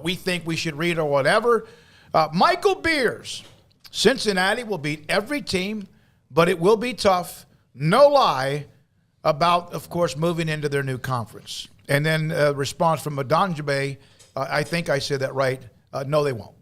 we think we should read or whatever. Michael Beers, Cincinnati will beat every team, but it will be tough. No lie about, of course, moving into their new conference. And then response from Madanjabe, I think I said that right. No, they won't.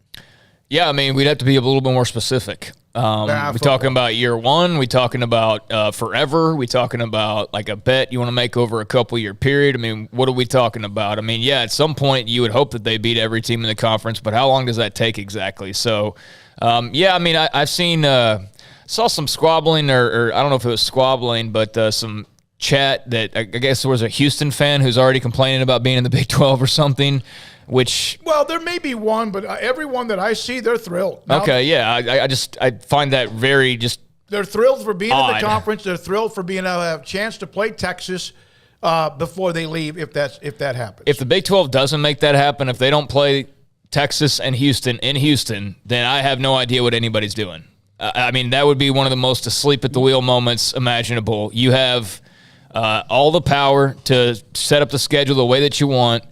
Yeah, I mean, we'd have to be a little bit more specific. We're talking about year one. We talking about forever. We talking about like a bet you want to make over a couple-year period. I mean, what are we talking about? I mean, yeah, at some point you would hope that they beat every team in the conference, but how long does that take exactly? So, yeah, I mean, I've seen saw some squabbling, or I don't know if it was squabbling, but some chat that I guess there was a Houston fan who's already complaining about being in the Big 12 or something. Well, there may be one, but everyone that I see, they're thrilled. Now, okay, yeah, I find that very just they're thrilled for being odd. in the conference. They're thrilled for being able to have a chance to play Texas before they leave, if that happens. If the Big 12 doesn't make that happen, if they don't play Texas and Houston in Houston, then I have no idea what anybody's doing. I mean, that would be one of the most asleep at the wheel moments imaginable. You have all the power to set up the schedule the way that you want.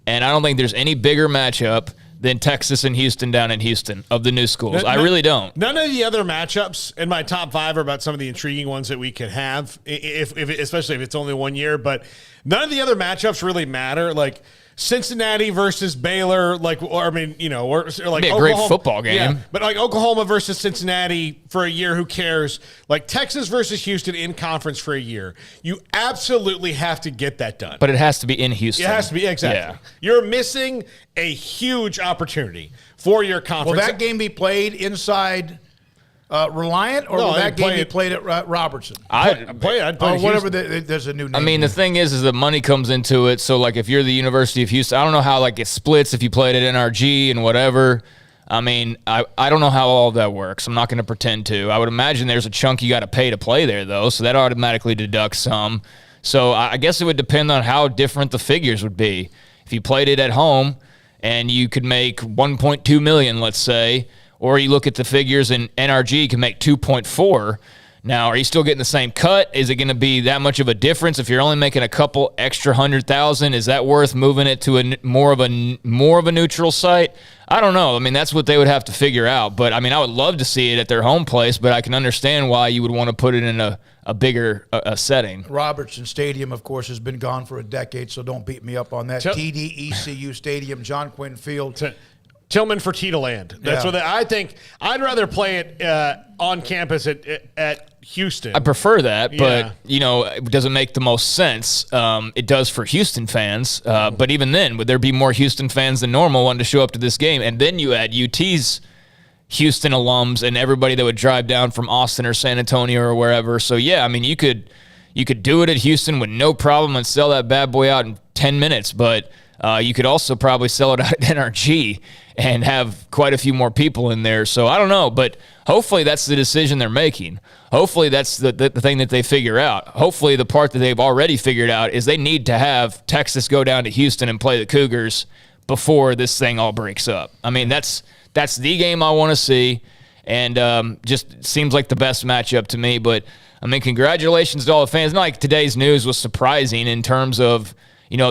And I don't think there's any bigger matchup than Texas and Houston down in Houston of the new schools. I really don't. None of the other matchups in my top five are about some of the intriguing ones that we could have, especially if it's only 1 year. But none of the other matchups really matter. Like Cincinnati versus Baylor, or like It'd be a Oklahoma, great football game. Yeah, but like Oklahoma versus Cincinnati for a year, who cares? Like Texas versus Houston in conference for a year. You absolutely have to get that done. But it has to be in Houston. It has to be, exactly. Yeah. You're missing a huge opportunity for your conference. Will that game be played inside Reliant, or will that game be played at Robertson? I'd play whatever. There's a new name. I mean, the thing is the money comes into it. So, like, if you're the University of Houston, I don't know how, like, it splits if you played at NRG and whatever. I mean, I don't know how all of that works. I'm not going to pretend to. I would imagine there's a chunk you got to pay to play there, though, so that automatically deducts some. So I guess it would depend on how different the figures would be. If you played it at home and you could make $1.2 million, let's say, or you look at the figures and NRG can make 2.4. Now, are you still getting the same cut? Is it going to be that much of a difference if you're only making a couple extra 100,000? Is that worth moving it to a more of a neutral site? I don't know. I mean, that's what they would have to figure out. But I mean, I would love to see it at their home place, but I can understand why you would want to put it in a bigger setting. Robertson Stadium, of course, has been gone for a decade, so don't beat me up on that. TDECU Stadium, John Quinn Field. Tillman Fertitta Land. That's what I think. I'd rather play it on campus at Houston. I prefer that, but it doesn't make the most sense. It does for Houston fans, but even then, would there be more Houston fans than normal wanting to show up to this game? And then you add UT's Houston alums and everybody that would drive down from Austin or San Antonio or wherever. So yeah, I mean, you could do it at Houston with no problem and sell that bad boy out in 10 minutes, but you could also probably sell it out at NRG and have quite a few more people in there. So I don't know, but hopefully that's the decision they're making. Hopefully that's the thing that they figure out. Hopefully the part that they've already figured out is they need to have Texas go down to Houston and play the Cougars before this thing all breaks up. I mean, that's the game I want to see, and just seems like the best matchup to me. But, I mean, congratulations to all the fans. Not like today's news was surprising in terms of,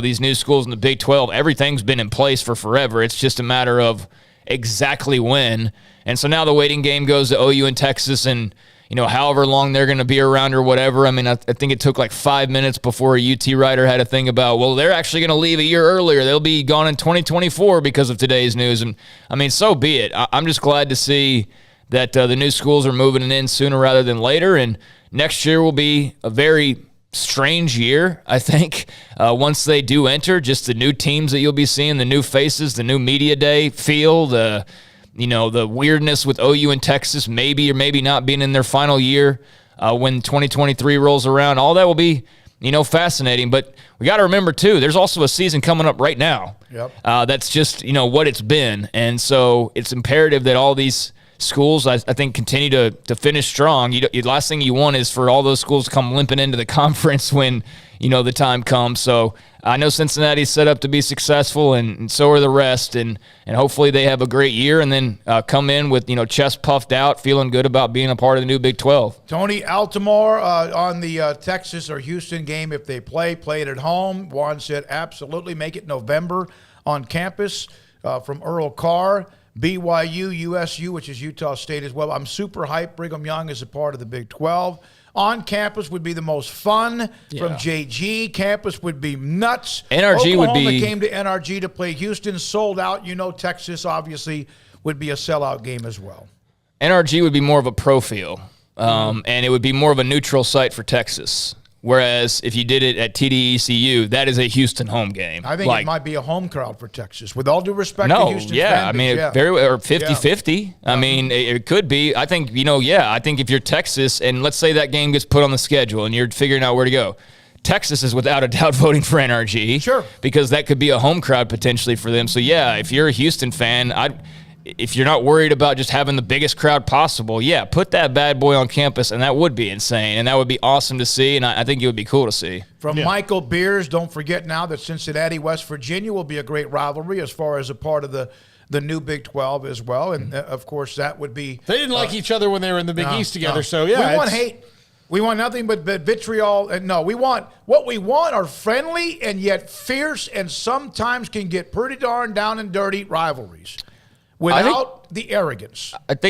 these new schools in the Big 12, everything's been in place for forever. It's just a matter of exactly when. And so now the waiting game goes to OU and Texas, and, however long they're going to be around or whatever. I mean, I think it took like 5 minutes before a UT writer had a thing about, well, they're actually going to leave a year earlier. They'll be gone in 2024 because of today's news. And, I mean, so be it. I'm just glad to see that the new schools are moving in sooner rather than later. And next year will be a very strange year, I think, once they do enter. Just the new teams that you'll be seeing, the new faces, the new media day feel, the weirdness with OU and Texas maybe or maybe not being in their final year when 2023 rolls around. All that will be, fascinating. But we got to remember, too, there's also a season coming up right now. Yep. That's just, what it's been. And so it's imperative that all these schools, I think, continue to finish strong. The last thing you want is for all those schools to come limping into the conference when, the time comes. So I know Cincinnati's set up to be successful, and so are the rest. And hopefully they have a great year and then come in with, chest puffed out, feeling good about being a part of the new Big 12. Tony Altomare on the Texas or Houston game, if they play it at home. Juan said absolutely make it November on campus. from Earl Carr. BYU, USU, which is Utah State as well. I'm super hyped. Brigham Young is a part of the Big 12. On campus would be the most fun from JG. Campus would be nuts. NRG would be. Oklahoma came to NRG to play Houston, sold out. Texas obviously would be a sellout game as well. NRG would be more of a pro field, and it would be more of a neutral site for Texas. Whereas if you did it at TDECU, that is a Houston home game. I think it might be a home crowd for Texas. With all due respect to Houston fan base, very or 50-50. I mean, it could be. I think, I think if you're Texas and let's say that game gets put on the schedule and you're figuring out where to go, Texas is without a doubt voting for NRG. Sure. Because that could be a home crowd potentially for them. So, if you're a Houston fan, if you're not worried about just having the biggest crowd possible, put that bad boy on campus, and that would be insane, and that would be awesome to see, and I think it would be cool to see. From Michael Beers, don't forget now that Cincinnati, West Virginia will be a great rivalry as far as a part of the new Big 12 as well, and of course that would be. They didn't like each other when they were in the Big East together, so we want hate. We want nothing but vitriol. And no, what we want are friendly and yet fierce, and sometimes can get pretty darn down and dirty rivalries. Without the arrogance. I think